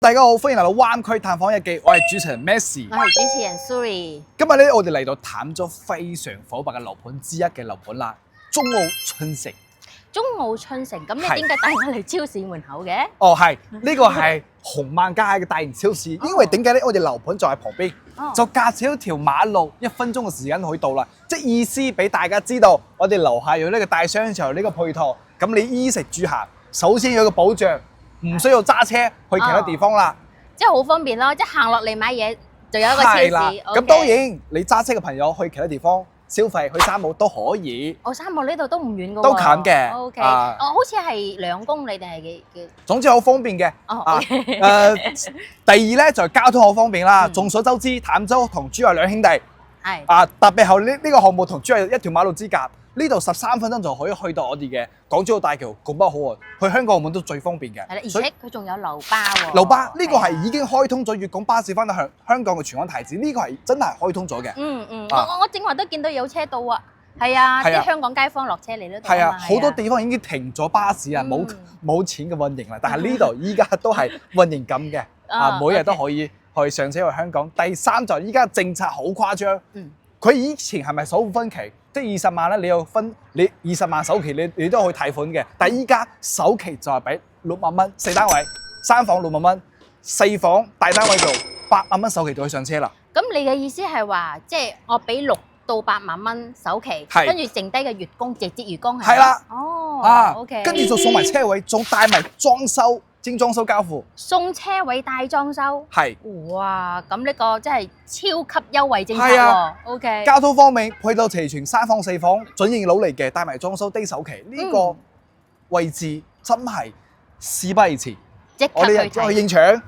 大家好，歡迎嚟到灣區探訪日記，我係主持人 Messi， 我係主持人 Suri。今日咧，我哋嚟到探咗非常火爆嘅樓盤之一嘅樓盤啦，中澳春城。中澳春城，咁你點解帶我嚟超市門口嘅？哦，係呢個係紅萬街嘅大型超市，因為點解咧？我哋樓盤就喺旁邊，就隔住一條馬路，1分鐘嘅時間可以到啦。即係意思俾大家知道，我哋樓下有呢個大商場呢個配套，咁你衣食住行，首先有一個保障。唔需要揸車去其他地方啦，即係好方便咯！即係行落嚟買嘢就有一個超市。咁當然你揸車嘅朋友去其他地方消費，去山姆都可以。山姆呢度都唔遠㗎喎。都近嘅。OK，好似係2公里定係幾？總之好方便嘅。第二咧就係交通好方便啦。眾所周知，坦洲同珠海兩兄弟。係。特別係呢個項目同珠海一條馬路之隔。呢度13分鐘就可以去到我哋嘅港珠澳大橋，咁好啊！去香港澳門都最方便嘅。係啦，而且佢仲有樓巴喎。樓巴呢個係已經開通咗粵港巴士翻到香港嘅全港提子，呢個係真係開通咗嘅。我正話都見到有車到啊。係啊，啲香港街坊落車嚟呢度。係啊，好多地方已經停咗巴士啊，冇錢嘅運營啦。但係呢度依家都係運營緊嘅，每日都可以去上車去香港。第三就係依家政策好誇張。佢以前係咪首付分期，即係20萬咧？你要分你20萬首期，你都可以貸款嘅。但係依家首期就係俾6萬蚊4單位，3房6萬蚊，4房大單位就8萬蚊首期就可以上車啦。咁你嘅意思係話，即係我俾6到8萬蚊首期，跟住剩低嘅月供直接月供係？係啦。OK。跟住就送埋車位，仲帶埋裝修。精裝修交付，送車位帶裝修，係哇！咁呢個真係超級優惠政策喎。OK。交通方面配套齊全，3房4房，準認佬嚟嘅，帶埋裝修低首期，呢個位置真係事不宜遲，我哋去應搶。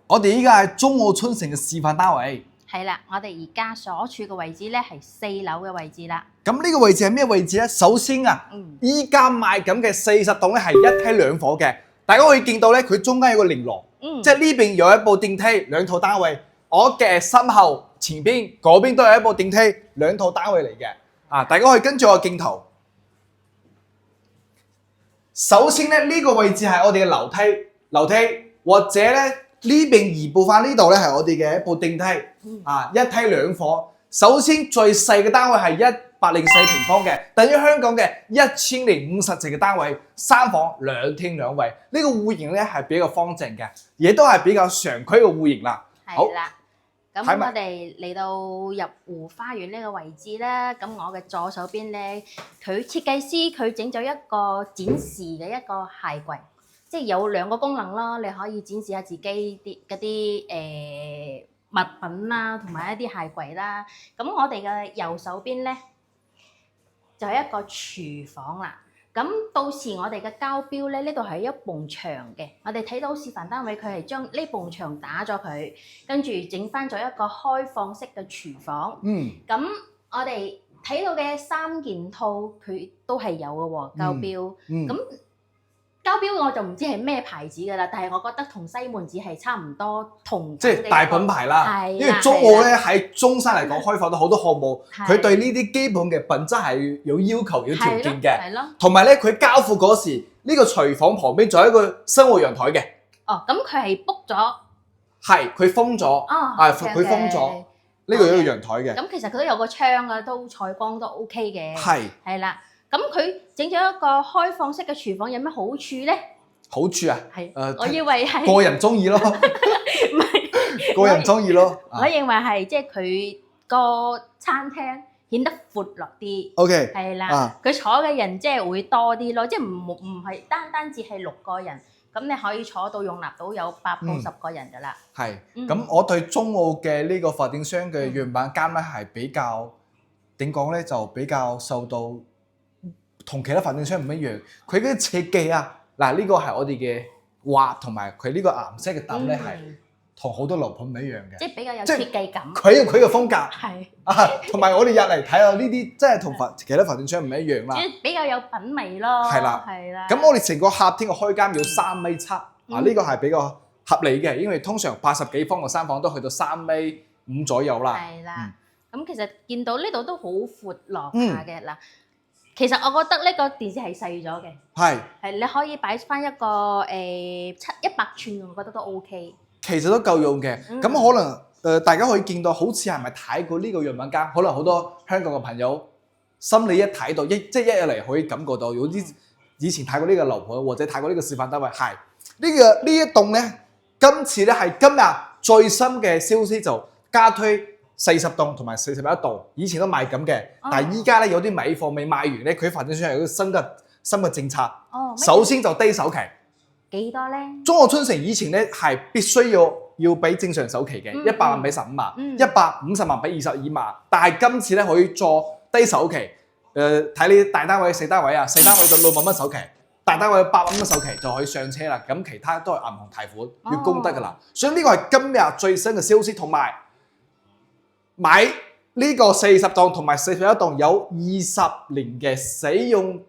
我哋依家係中澳春城嘅示範單位。係啦，我哋而家所處嘅位置咧係4樓嘅位置啦。咁呢個位置係咩位置咧？首先啊，依家賣緊嘅40棟咧係1梯2房嘅，大家可以見到咧，佢中間有個連廊，即係呢邊有一部電梯2套單位，我嘅身後前邊嗰邊都有一部電梯2套單位嚟嘅。大家可以跟住我鏡頭。首先咧，呢個位置係我哋嘅樓梯，或者咧。呢邊移步翻呢度咧，係我哋嘅一部電梯，1梯2房。首先最細嘅單位係104平方嘅，等於香港嘅1050尺嘅單位，3房2廳2衛。呢個戶型咧係比較方正嘅，亦都係比較常規嘅戶型啦。係啦，咁我哋嚟到入湖花園呢個位置啦。咁我嘅左手邊咧，佢設計師佢整咗一個展示嘅一個鞋櫃。即係有2個功能咯，你可以展示下自己嗰啲物品啦，同埋一啲鞋櫃啦。咁我哋嘅右手邊咧就係一個廚房啦。咁到時我哋嘅交標咧，呢度係一埲牆嘅。我哋睇到示範單位佢係將呢埲牆打咗佢，跟住整翻咗一個開放式嘅廚房。咁我哋睇到嘅3件套佢都係有嘅喎，交標。咁交標我就唔知係咩牌子㗎啦，但係我覺得同西門子係差唔多同。即係大品牌啦，因為中澳咧喺中山嚟講開發到好多項目，佢對呢啲基本嘅品質係有要求、有條件嘅。係咯。同埋咧，佢交付嗰時，呢個廚房旁邊仲有一個生活陽台嘅。咁佢係 book 咗。係，佢封咗。佢封咗。呢個有一個陽台嘅。咁其實佢都有個窗啊，都採光都 OK 嘅。係啦。咁佢整咗一個開放式嘅廚房有咩好處咧？好處啊，我以為係個人中意咯，唔係個人中意咯。我認為係即係佢個餐廳顯得闊落啲。OK， 係啦，佢坐嘅人即係會多啲咯，即係唔係單止係6個人，咁你可以坐到容納到有8到10個人噶啦。係，咁我對中澳嘅呢個發展商嘅樣板間咧係比較點講咧，就比較受到。同其他發展商唔一樣，佢嗰啲設計啊，嗱呢個係我哋嘅畫同埋佢呢個顏色嘅燈咧係同好多樓盤唔一樣嘅，即係比較有設計感。佢有佢嘅風格，係同埋我哋入嚟睇到呢啲，真係同其他發展商唔一樣啦。即係比較有品味咯。係啦，係啦。咁我哋成個客廳嘅開間要3.7米，呢個係比較合理嘅，因為通常80幾方嘅3房都去到3.5米左右啦。係啦，咁其實見到呢度都好闊落下嘅嗱。其實我覺得呢個電視係細咗嘅，係你可以擺翻一個100寸，我覺得都 OK。其實都夠用嘅。咁可能大家可以見到，好似係咪睇過呢個樣品間？可能好多香港嘅朋友心裏一睇到，即係一入嚟可以感覺到，有啲以前睇過呢個樓盤或者睇過呢個示範單位，係呢一棟咧，今次咧係今日最新嘅消息就加推40棟同埋41棟，以前都賣緊嘅，但係依家咧有啲尾貨未賣完咧，佢發展商有個新嘅政策。首先就低首期。幾多咧？中國春城以前咧係必須要俾正常首期嘅，100萬俾15萬，150萬俾22萬。但係今次咧可以做低首期，睇你大單位細單位啊，細單位就6萬蚊首期，大單位8萬蚊首期就可以上車啦。咁其他都係銀行貸款要供得噶啦。所以呢個係今日最新嘅消息，同埋買呢個40棟同埋41棟有20年嘅使用。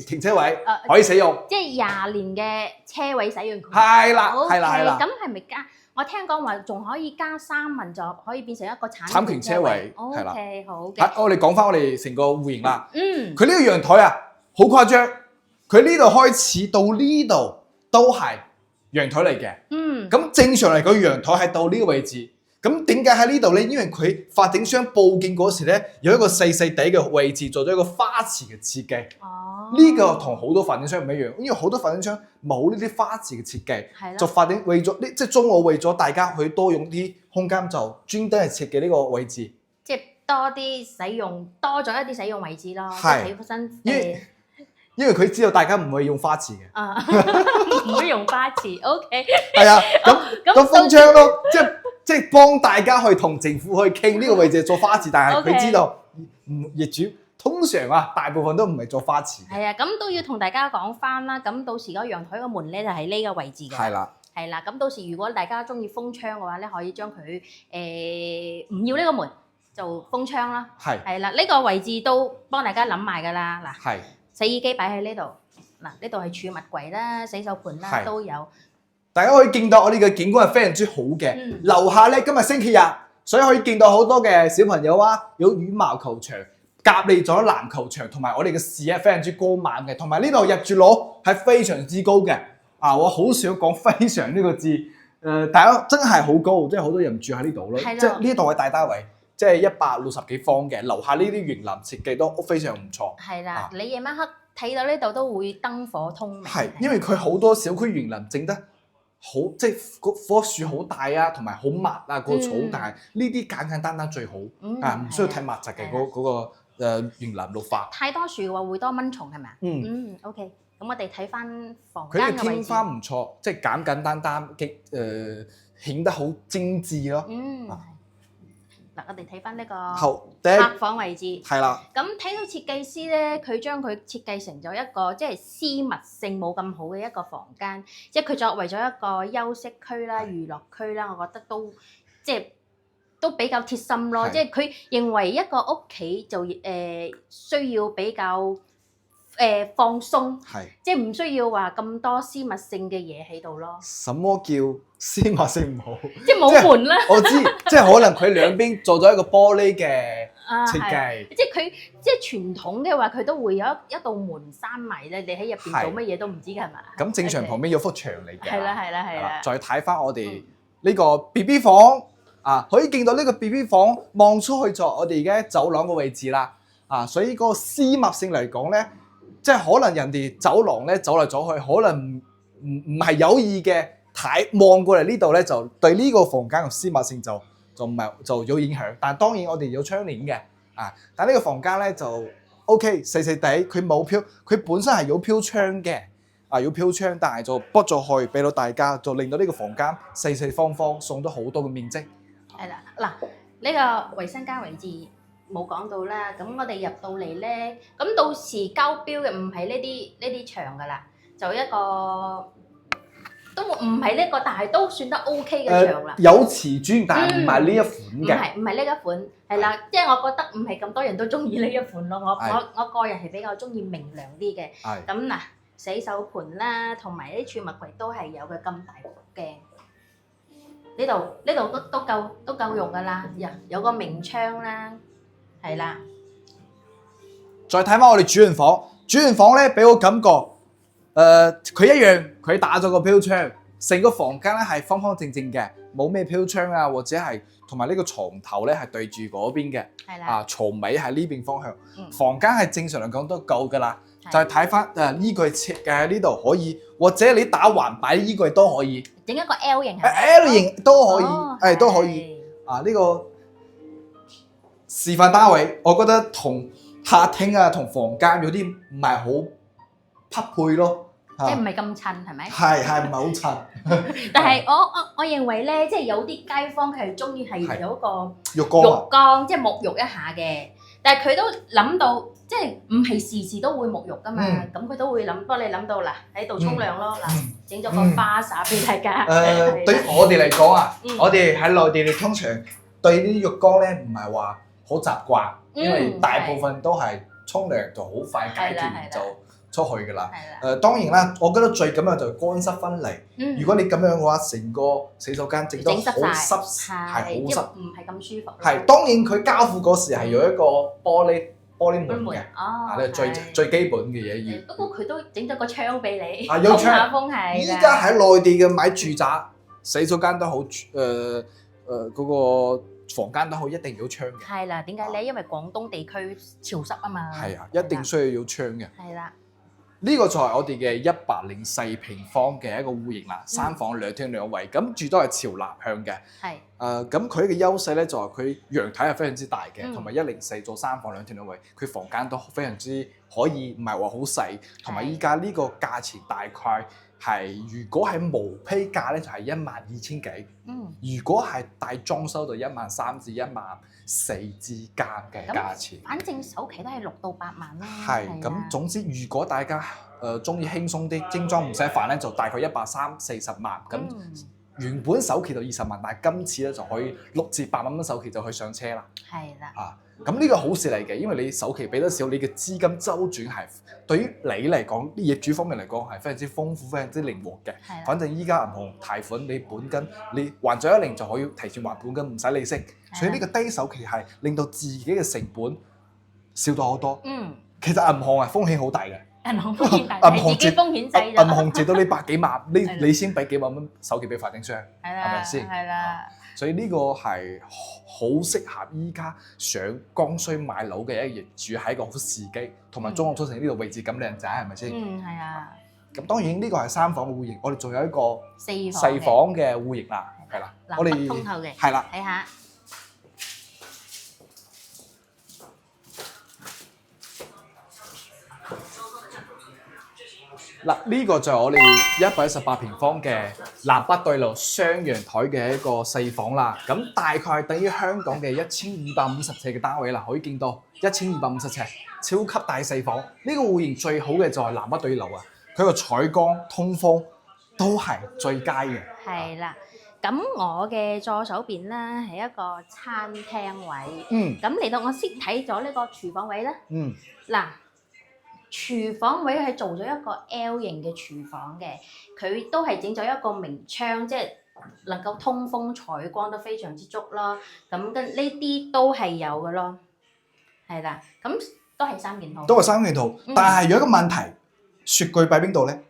停車位可以使用，即係20年嘅車位使用權。係啦，係啦。咁係咪加？我聽講話仲可以加3萬，就可以變成一個產權車位。係啦，好嘅。我哋講翻我哋成個戶型啦。佢呢個陽台啊，好誇張。佢呢度開始到呢度都係陽台嚟嘅。咁正常嚟講，陽台係到呢個位置。咁點解喺呢度咧？因為佢發展商報建嗰時咧，有一個細細地嘅位置做咗一個花池嘅設計。呢個同好多發展商唔一樣，因為好多發展商冇呢啲花池嘅設計，就發展為咗即係中澳為咗大家去多用啲空間，就專登係設計呢個位置。即係多啲使用，多咗一啲使用位置咯。係起身因為佢知道大家唔會用花池嘅。唔會用花池。OK。係啊，咁封窗咯，即係幫大家去同政府去傾呢個位置做花池，但係佢知道業主通常大部分都唔係做花池。係啊，咁都要同大家講翻啦。咁到時嗰陽台個門咧就喺呢個位置嘅。係啦，咁到時如果大家中意封窗嘅話咧，可以將佢唔要呢個門就封窗啦。係啦，呢個位置都幫大家諗埋㗎啦。嗱，洗衣機擺喺呢度，嗱呢度係儲物櫃啦、洗手盤啦都有。大家可以見到我哋嘅景觀係非常之好嘅。樓下咧今日星期日，所以可以見到好多嘅小朋友有羽毛球場，隔離咗籃球場，同埋我哋嘅視野非常之高猛嘅，同埋呢度入住樓係非常之高嘅。我好少講非常呢個字，大家真係好高，即係好多人住喺呢度咯。即係呢度係大單位，即係160幾方嘅，樓下呢啲園林設計都非常唔錯。係啦，你夜晚黑睇到呢度都會燈火通明。係，因為佢好多小區園林整得好，即係棵樹好大同埋好密個草，但係呢啲簡簡單單最好，唔需要睇密集嘅嗰個園林綠化。太多樹嘅話會多蚊蟲係咪？OK，咁我哋睇翻房間嘅位置。佢哋天花唔錯，即係簡簡單單嘅，顯得好精緻咯。嗱，我哋睇翻呢個客房位置，係啦。咁睇到設計師咧，佢將佢設計成咗一個即係私密性冇咁好嘅一個房間，即係佢作為咗一個休息區啦、娛樂區啦，我覺得都比較貼心咯。即係佢認為一個屋企就需要比較放鬆，即係唔需要話咁多私密性嘅嘢喺度咯。什麼叫私密性唔好？即係冇門啦。我知，即係可能佢兩邊做咗一個玻璃嘅設計。即係佢即係傳統嘅話，佢都會有一道門閂埋咧，你喺入邊做乜嘢都唔知㗎係嘛？咁正常旁邊有幅牆嚟嘅。係啦。再睇翻我哋呢個 BB 房可以見到呢個 BB 房望出去就我哋而家走廊嘅位置啦。所以嗰個私密性嚟講咧。即係可能人哋走廊咧走嚟走去，可能唔係有意嘅睇望過嚟呢度咧，就對呢個房間嘅私密性就唔係就有影響。但係當然我哋有窗簾嘅但係呢個房間咧就 OK 細細地，佢冇飄，佢本身係有飄窗嘅有飄窗，但係就剝咗去俾到大家，就令到呢個房間細細方方，送咗好多嘅面積。係啦，嗱呢個衞生間位置。冇講到啦，咁我哋入到嚟咧，咁到時交標嘅唔係呢啲牆噶啦，就一個都唔係呢個，但係都算得 OK 嘅牆啦。有瓷磚，但係唔係呢一款嘅。唔係呢一款，係啦，即係我覺得唔係咁多人都中意呢一款咯。我個人係比較中意明亮啲嘅。咁嗱，洗手盤啦，同埋啲儲物櫃都係有嘅咁大幅嘅。呢度都夠用噶啦，有個明窗啦。係啦，再睇翻我哋主人房，主人房咧俾我感覺，佢一樣，佢打咗個飄窗，成個房間咧係方方正正嘅，冇咩飄窗啊，或者係同埋呢個床頭咧係對住嗰邊嘅，係啦，啊床尾係呢邊方向，房間係正常嚟講都夠噶啦。就係睇翻衣櫃設計喺呢度可以，或者你打橫擺衣櫃都可以，整一個 L 型係咪，L 型都可以，都可以。啊呢個示範單位，我覺得同客廳啊同房間有啲唔係好匹配咯，即係唔係咁襯係咪？係唔係好襯？但係我認為咧，即係有啲街坊佢係中意係有一個浴缸，即係沐浴一下嘅。但係佢都諗到，即係唔係時時都會沐浴噶嘛？咁佢都會諗，幫你諗到嗱喺度沖涼咯，嗱整咗個花灑俾大家。對於我哋嚟講啊，我哋喺內地，你通常對呢啲浴缸咧唔係話好習慣，因為大部分都係沖涼就好快解決完就出去㗎啦。當然啦，我覺得最緊要就係乾濕分離。如果你咁樣嘅話，成個洗手間整得好濕，係好濕，唔係咁舒服。係當然佢交付嗰時係有一個玻璃門嘅，呢最基本嘅嘢要。不過佢都整咗個窗俾你，有通下風係。依家喺內地嘅買住宅洗手間都好，嗰個房間都好，一定要窗嘅。係啦，點解咧？因為廣東地區潮濕啊嘛。係啊，一定需要有窗嘅。係啦。呢個就係我哋嘅104平方嘅一個戶型啦，3房2廳2衛，咁住都係朝南向嘅。係。咁佢嘅優勢咧就係佢陽體係非常之大嘅，同埋104做3房2廳2衛，佢房間都非常之可以，唔係話好細，同埋依家呢個價錢大概係如果係無批價咧就係12000幾，如果係大裝修就13000至14000之間嘅價錢。反正首期都係6到8萬啦。係咁，總之如果大家中意輕鬆啲，精裝唔使煩咧，就大概130-140萬咁。原本首期就20萬，但係今次咧就可以6至8萬蚊首期就可以上車啦。係啦。咁呢個好事嚟嘅，因為你首期俾得少，你嘅資金周轉係對於你嚟講，啲業主方面嚟講係非常之豐富、非常之靈活嘅。反正依家銀行貸款，你本金你還咗1年就可以提前還本金，唔使利息。所以呢個低首期係令到自己嘅成本少咗好多。其實銀行係風險好大嘅。銀行風險大，係自己風險細。銀行借到你100幾萬，你先俾幾萬蚊首期俾發展商，係咪先？係啦。所以呢個係好適合依家想剛需買樓嘅一個業主，係一個好時機，同埋中學出城呢度位置咁靚仔，係咪先？係啊。咁當然呢個係3房嘅戶型，我哋仲有一個4房嘅戶型啦，係啦。我哋通透嘅，係啦。睇下。嗱，呢個就係我哋118平方嘅南北對流雙陽台嘅一個4房啦。咁大概等於香港嘅1250尺嘅單位啦，可以見到1250尺，超級大4房。呢個戶型最好嘅就係南北對流啊，佢個採光通風都係最佳嘅。係啦，咁我嘅左手邊咧係一個餐廳位。咁嚟到我先睇咗呢個廚房位咧。嗱。廚房位係做咗一個 L 型嘅廚房嘅，佢都係整咗一個明窗，即係能夠通風採光都非常之足咯。咁跟呢啲都係有嘅咯，係啦。咁都係3件套。都係3件套，但係有一個問題，雪櫃擺邊度咧？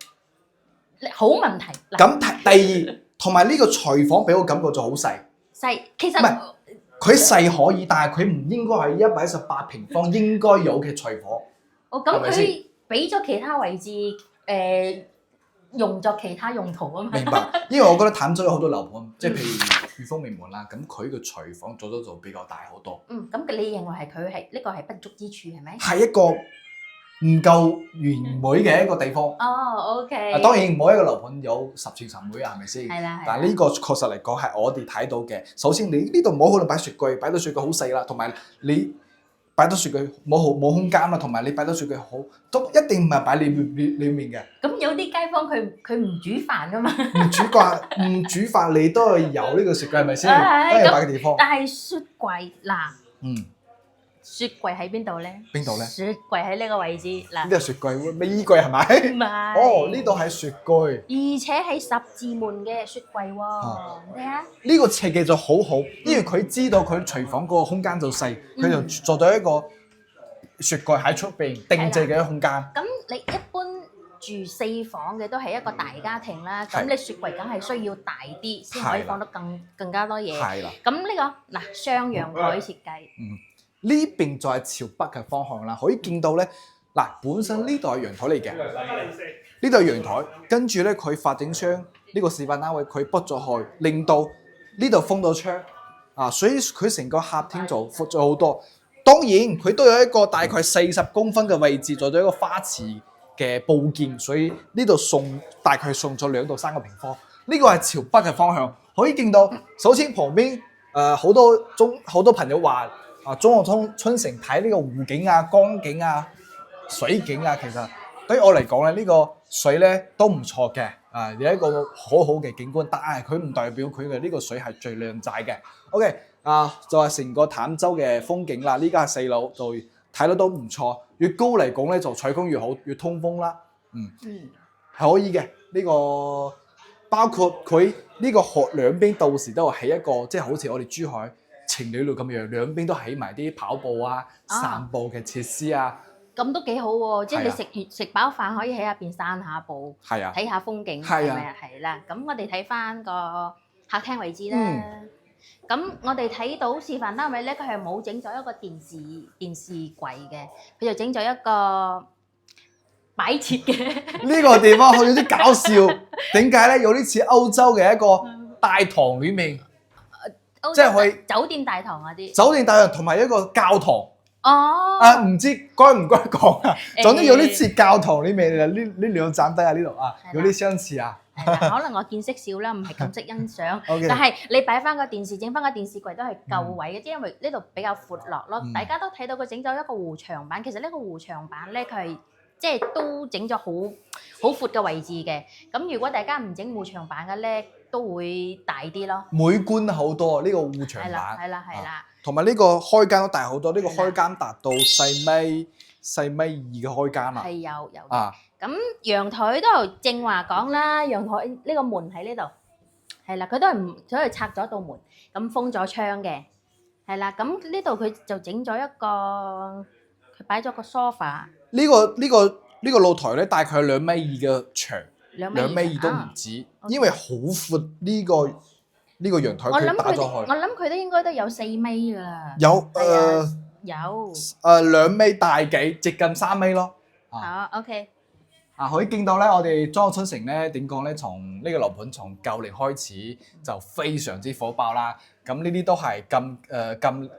好問題。咁第二，同埋呢個廚房俾我感覺就好細。細，其實唔係佢細可以，但係佢唔應該係118平方應該有嘅廚房。咁佢俾咗其他位置，用作其他用途啊嘛。明白，因為我覺得淡水有好多樓盤，即係譬如裕豐名門啦，咁佢個廚房做咗就比較大好多。咁你認為係佢係呢個係不足之處係咪？係一個唔夠完美嘅一個地方。OK。當然每一個樓盤有十全十美啊，係咪先？係啦。但係呢個確實嚟講係我哋睇到嘅。首先你呢度冇可能擺雪櫃，擺到雪櫃好細啦，同埋你。擺到雪櫃冇空間啦，同埋你擺到雪櫃好都一定唔係擺裏面嘅。咁有啲街坊佢唔煮飯噶嘛？唔煮飯你都係有呢個雪櫃係咪先？都係擺嘅地方。但係雪櫃嗱，雪櫃喺邊度咧？邊度咧？雪櫃喺呢個位置嗱。呢個雪櫃咩衣櫃係咪？唔係。哦，呢度係雪櫃。而且係10字門嘅雪櫃喎。你睇下。呢個設計就好好，因為佢知道佢廚房嗰個空間就細，佢就做咗一個雪櫃喺出邊定制嘅空間。咁你一般住4房嘅都係一個大家庭啦，咁你雪櫃梗係需要大啲先可以放得更加多嘢。係啦。咁呢個嗱雙陽台設計。呢邊就係朝北嘅方向啦，可以見到咧嗱，本身呢度係陽台嚟嘅，呢度係陽台，跟住咧佢發展商呢個示範單位佢剝咗去，令到呢度封到窗啊，所以佢成個客廳就闊咗好多。當然佢都有一個大概40公分嘅位置，做咗一個花池嘅佈建，所以呢度大概送咗2到3個平方。呢個係朝北嘅方向，可以見到。首先旁邊好多朋友話中澳春城睇呢個湖景啊、江景啊、水景啊，其實對於我嚟講咧，呢個水咧都唔錯嘅，有一個好好嘅景觀，但係佢唔代表佢嘅呢個水係最靚仔嘅。OK， 就係成個坦洲嘅風景啦。呢家係4樓，就睇得都唔錯。越高嚟講咧，就採光越好，越通風啦。係可以嘅。呢個包括佢呢個河兩邊到時都會起一個，即係好似我哋珠海情侶路咁樣，兩邊都起埋啲跑步散步嘅設施啊。咁都幾好喎！即係你食飽飯可以喺入邊散下步，睇下風景，係咪啊？係啦。咁我哋睇翻個客廳位置啦。咁我哋睇到示範單位咧，佢係冇整咗一個電視櫃嘅，佢就整咗一個擺設嘅。呢個地方好有啲搞笑，點解咧？有啲似歐洲嘅一個大堂裏面，即係去酒店大堂嗰啲。酒店大堂同埋一個教堂。唔知該唔該講啊？總之有啲似教堂裏面呢兩盞燈喺呢度啊，有啲相似啊。可能我見識少啦，唔係咁識欣賞。但係你擺翻個電視，整翻個電視櫃都係夠位嘅，因為呢度比較闊落咯。大家都睇到佢整咗一個護牆板，其實呢個護牆板咧，佢係即係都整咗好闊嘅位置嘅。咁如果大家唔整護牆板嘅咧，都會大啲咯。美觀好多呢個護牆板。係啦。同埋呢個開間都大好多，呢個開間達到4米2嘅開間啦。係有咁陽台都係正話講啦，陽台呢個門喺呢度，係啦，佢都係唔所以拆咗道門，咁封咗窗嘅，係啦，咁呢度佢就整咗一個，佢擺咗個 sofa。呢個露台咧，大概係2米2嘅長，2米2都唔止，因為好闊呢個陽台佢打咗去。我諗佢都應該都有4米噶啦。有2米大幾，接近3米咯。好 OK。可以見到咧，我哋中澳春城咧點講咧？從呢個樓盤從舊年開始就非常之火爆啦。咁呢啲都係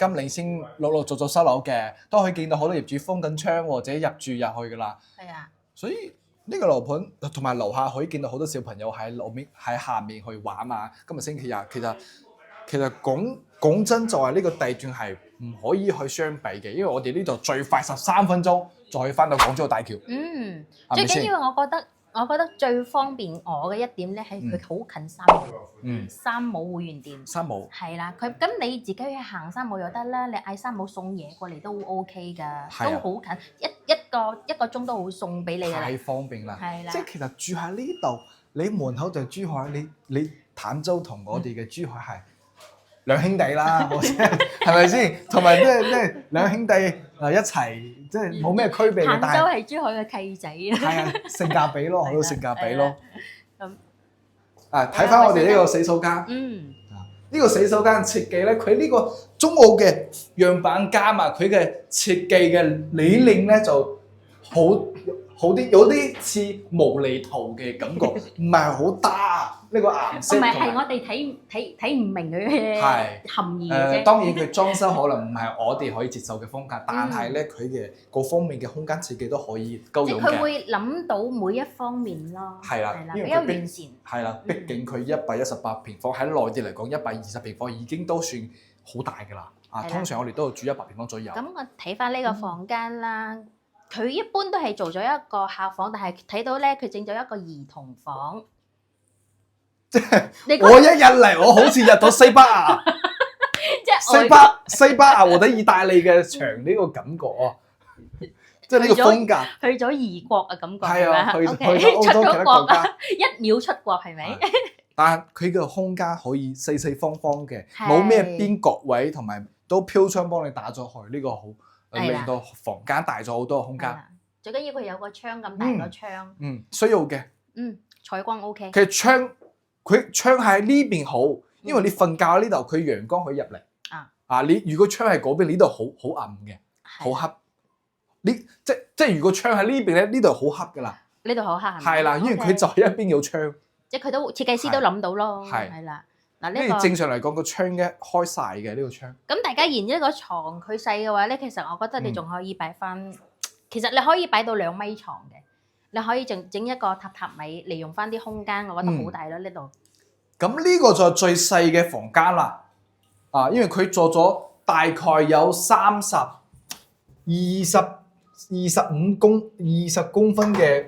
今年先陸陸續續收樓嘅，都可以見到好多業主封緊窗或者入住入去噶啦。係啊。所以呢個樓盤同埋樓下可以見到好多小朋友喺下面去玩啊。今日星期日，其實講真就係呢個地段係唔可以去相比嘅，因為我哋呢度最快13分鐘就可以翻到港珠澳大橋。最緊要我覺得最方便我嘅一點咧係佢好近三毛。三毛會員店。三毛。係啦，咁你自己去行三毛又得啦，你嗌三毛送嘢過嚟都 OK 㗎，都好近，一個鐘都好送俾你㗎啦。太方便啦。係啦。即係其實住喺呢度，你門口就係珠海，你坦洲同我哋嘅珠海係兩兄弟啦，係咪先？同埋即係兩兄弟一齊，即係冇咩區別嘅。坦洲係珠海嘅契仔啊。係啊，性價比咯，好多性價比咯。睇翻我哋呢個洗手間。呢個洗手間設計咧，佢呢個中澳嘅樣板間啊，佢嘅設計嘅理念咧就好啲，有啲似無厘頭嘅感覺，唔係好搭呢個顏色。唔係我哋睇唔明佢嘅含義啫。當然佢裝修可能唔係我哋可以接受嘅風格，但係咧佢嘅各方面嘅空間設計都可以夠用嘅。佢會諗到每一方面咯。係啦，比較完善。係啦，畢竟佢118平方喺內地嚟講，120平方已經都算好大㗎啦。通常我哋都要住100平方左右。咁我睇翻呢個房間啦。佢一般都係做咗一個客房，但係睇到咧，佢整咗一個兒童房。即係我一入嚟，我好似入到西班牙，即係西班牙或者意大利嘅場呢個感覺啊！即係呢個風格，去咗異國嘅感覺係啊，去咗歐洲其他國家，一秒出國係咪？但係佢嘅空間可以四方方嘅，冇咩邊角位，同埋都飄窗幫你打咗去，呢個好。令到房間大咗好多個空間。最緊要佢有個窗咁大個窗。需要嘅。採光 OK。其實窗喺呢邊好，因為你瞓覺呢度佢陽光可以入嚟。你如果窗喺嗰邊，呢度好暗嘅，好黑。即如果窗喺呢邊咧，呢度好黑㗎啦。呢度好黑係咪？係啦，因為佢就係一邊有窗。即係佢都設計師都諗到咯。係啦。嗱呢個正常嚟講個窗嘅開晒嘅呢個窗。咁大家嫌一個床佢細嘅話咧，其實我覺得你仲可以擺翻，其實你可以擺到2米床嘅，你可以整一個榻米，利用翻啲空間，我覺得好大咯呢度。咁呢個就係最細嘅房間啦。因為佢做咗大概有20公分嘅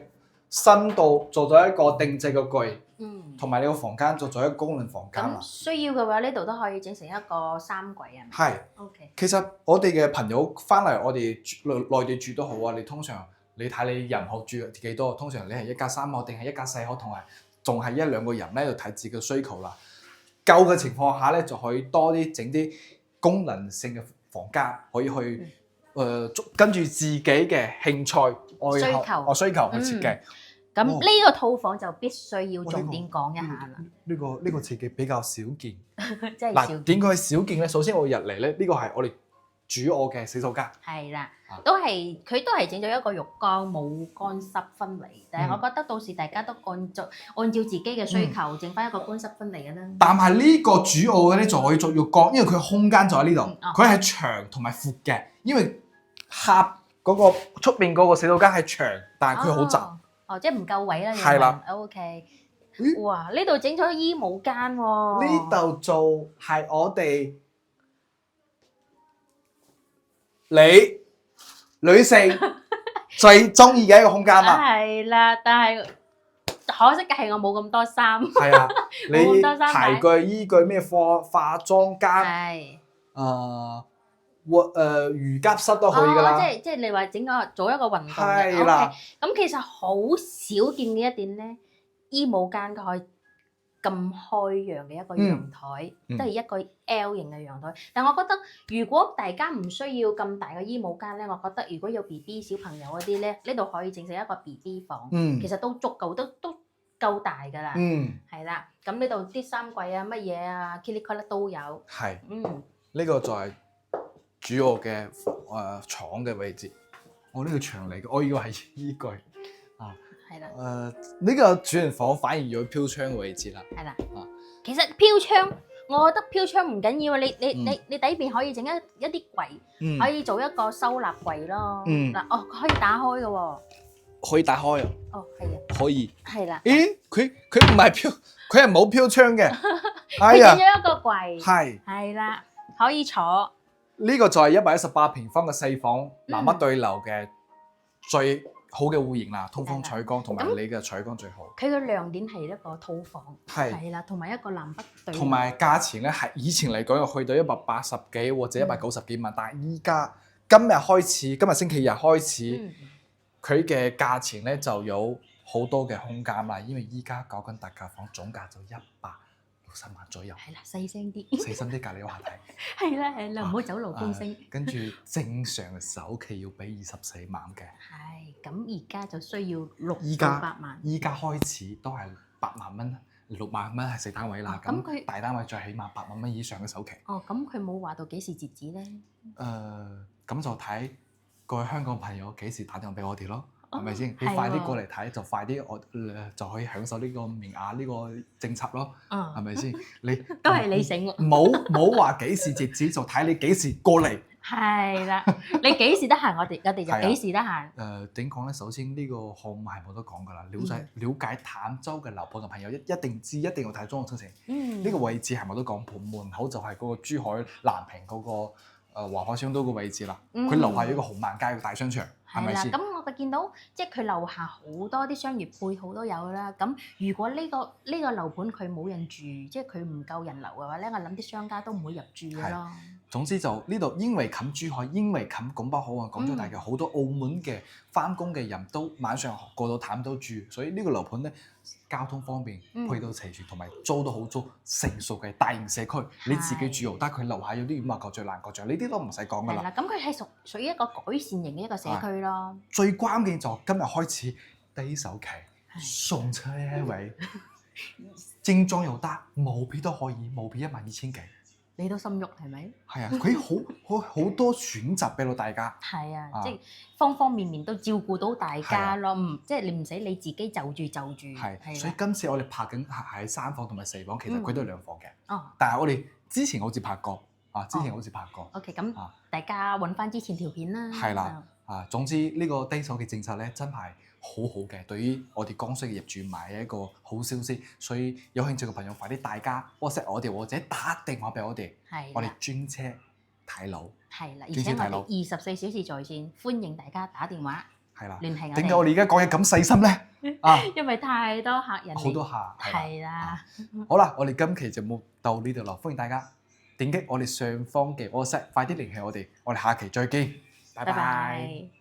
深度，做咗一個定制嘅櫃。同埋你個房間做咗一個功能房間啦。需要嘅話，呢度都可以整成一個3櫃啊。係。OK。其實我哋嘅朋友翻嚟，我哋內地住都好啊。你通常你睇你人口住幾多？通常你係1家3口定係1家4口，同埋仲係1-2個人咧，就睇自己嘅需求啦。夠嘅情況下咧，就可以多啲整啲功能性嘅房間，可以去跟住自己嘅興趣愛好需求去設計。咁呢個套房就必須要重點講一下啦。呢個設計比較少見，真係少見。點解少見咧？首先我入嚟咧，呢個係我哋主臥嘅洗手間。係啦，佢都係整咗一個浴缸，冇乾濕分離。但係我覺得到時大家都按照自己嘅需求，整翻一個乾濕分離嘅啦。但係呢個主臥嘅咧就可以做浴缸，因為佢空間就喺呢度，佢係長同埋闊嘅。因為狹嗰個出邊嗰個洗手間係長，但係佢好窄。即係唔夠位啦。係啦。OK。哇！呢度整咗衣帽間喎。呢度做係我哋女性最中意嘅一個空間啦。係啦，但係可惜嘅係我冇咁多衫。係啊，你鞋具、衣具咩化妝間。係。瑜伽室都可以㗎啦。即係你話做一個運動嘅。係啦。咁其實好少見嘅一點咧，衣帽間佢可以咁開揚嘅一個陽台，即係一個 L 型嘅陽台。但我覺得如果大家唔需要咁大嘅衣帽間咧，我覺得如果有 BB 小朋友嗰啲咧，呢度可以整成一個 BB 房。其實都足夠，都夠大㗎啦。係啦。咁呢度啲衫櫃啊、乜嘢啊、Kili-Kola 都有。係。呢個就係主臥嘅床嘅位置。呢個牆嚟嘅，我以為係衣櫃。係啦。呢個主人房反而有飄窗嘅位置啦。係啦。其實飄窗，我覺得飄窗唔緊要啊。你底邊可以整一啲櫃，可以做一個收納櫃咯。可以打開嘅喎。可以打開啊？係啊。可以。係啦。咦？佢唔係佢係冇飄窗嘅。佢整咗一個櫃。係。係啦，可以坐。呢個就係118平方嘅細房，南北對流嘅最好嘅戶型啦，通風採光同埋你嘅採光最好。佢嘅亮點係一個套房，係啦，同埋一個南北對流。同埋價錢咧係以前嚟講又去到180幾或者190幾萬，但係今日星期日開始，佢嘅價錢咧就有好多嘅空間啦，因為依家搞緊特價房，總價就160萬左右。係啦，細聲啲隔離話題。係啦，唔好走漏風聲。跟住正常嘅首期要俾24萬嘅。係，咁而家就需要6到8萬。依家開始都係8萬蚊，6萬蚊係細單位啦。咁佢大單位再起碼8萬蚊以上嘅首期。咁佢冇話到幾時截止咧？咁就睇各位香港朋友幾時打電話俾我哋咯。係咪先？你快啲過嚟睇，就快啲我就可以享受呢個名額呢個政策咯。係咪先？你都係你醒喎。冇話幾時截止，就睇你幾時過嚟。係啦，你幾時得閒，我哋就幾時得閒。點講咧？首先呢個項目係冇得講㗎啦。了解坦洲嘅樓盤嘅朋友一定知，一定要睇中國新城。呢個位置係冇得講，盤門口就係嗰個珠海南屏嗰個華海商都個位置啦。佢樓下有一個紅萬街嘅大商場。係啦，咁我哋見到即係佢樓下好多啲商業配套都有啦。咁如果呢個樓盤佢冇人住，即係佢唔夠人流嘅話咧，我諗啲商家都唔會入住嘅咯。總之就呢度，因為近珠海，因為近拱北口岸、廣州大橋，好多澳門嘅翻工嘅人都晚上過到淡都住，所以呢個樓盤咧交通方便，配套齊全，同埋租都好租，成熟嘅大型社區，你自己住好，但係佢樓下有啲五馬角咀、爛角咀，呢啲都唔使講噶啦。係啦，咁佢係屬於一個改善型嘅一個社區咯。最關鍵就今日開始低首期送車位，精裝又得，毛坯都可以，毛坯12,000幾。你都心喐係咪？係啊，佢好多選擇俾到大家。係啊，即係方方面面都照顧到大家咯。即係你唔使你自己就住。係，所以今次我哋拍緊係3房同埋4房，其實佢都係2房嘅。哦。但係我哋之前好似拍過。OK， 咁大家揾翻之前條片啦。係啦。總之呢個低首期政策咧，真係好好嘅，對於我哋剛需嘅業主買一個好消息，所以有興趣嘅朋友快啲大家 WhatsApp 我哋，或者打電話俾我哋，我哋專車睇樓。係啦，而且我哋24小時在線，歡迎大家打電話聯繫我哋。點解我哋而家講嘢咁細心咧？因為太多客人，好多客係啦。好啦，我哋今期就冇到呢度啦，歡迎大家點擊我哋上方嘅 WhatsApp，快啲聯繫我哋，我哋下期再見，拜拜。